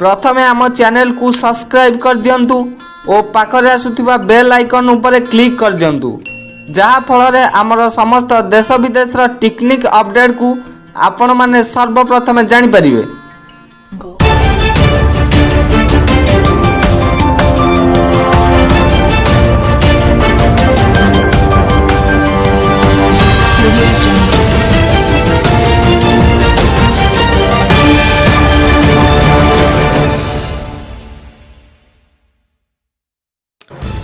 प्रथमे आम चैनल को सब्सक्राइब कर दियंतु और पाखरे आसुथिबा बेल आइकन उपरे क्लिक कर दियंतु जहा फल आमर समस्त देश विदेश टेक्निक अपडेट को आपण माने सर्वप्रथम जानि परिबे।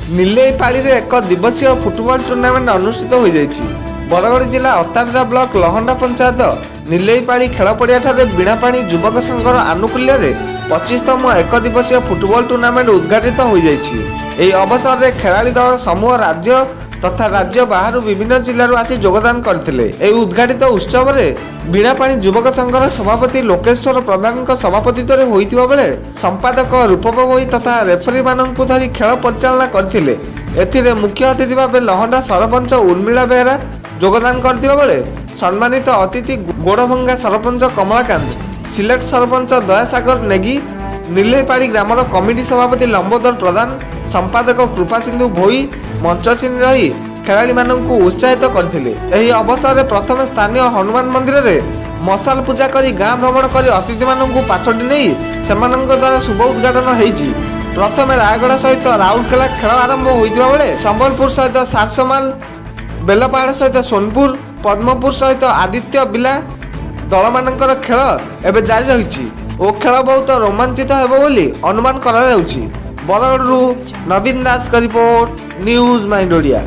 नीलेईपाड़ी रे एक दिवसीय फुटबॉल टूर्नामेंट अनुष्ठित हो जाइछि। बरगड़ जिला अताबिरा ब्लॉक लहंडा पंचायत नीलेईपाड़ी खेल पड़िया ठारे बीणापाणी युवक संघर आनुकूल्य रे 25तम एक दिवसीय फुटबॉल टूर्नामेंट उद्घाटित हो जाइछि। एही अवसर रे खेलाड़ी दल समूह राज्य तथा राज्य बाहर विभिन्न जिल्लारू आसी योगदान करथिले। एही उद्घाटित उत्सव रे बीणापाणी युवक संघर सभापति लोकेश्वर प्रधान सभापतित्व रे होइतिबा बेले संपादक रूपक भोई तथा रेफरी माननकु धरी खेल परिचालना करथिले। एथिरे मुख्य अतिथि भाबे लहंडा सरपंच उर्मिला बेहरा योगदान करथिबा बेले सम्मानित अतिथि गोड़भंगा सरपंच कमलाकांत, सिलेक्ट सरपंच दयासागर नेगी, नीलेईपाड़ी ग्रामर कमिटी सभापति लंबोदर प्रधान, संपादक कृपा सिंधु भोई मंचसीन रही खेलाड़ी माननकु उत्साहित करथिले। एही अवसर रे प्रथम स्थानीय हनुमान मंदिर रे मशाल पूजा करी गाँ भ्रमण करी अतिथि माननकु पाछोटी नहीं सेमाननक द्वारा शुभ उद्घाटन होईछि। प्रथमे रायगढ़ सहित राउरकेला खेल आरंभ होइतिबा बेले संबलपुर सहित सारसमाल, बेलपाहाड़ सहित सोनपुर, पद्मपुर सहित आदित्य बिला दल मानकर खेल एबे जारी रहिछि ओ खेल बहुत रोमांचित हेबो बोली अनुमान करा जाउछि। बरगड़रू नवीन दास का रिपोर्ट, न्यूज माइंड ओडिया।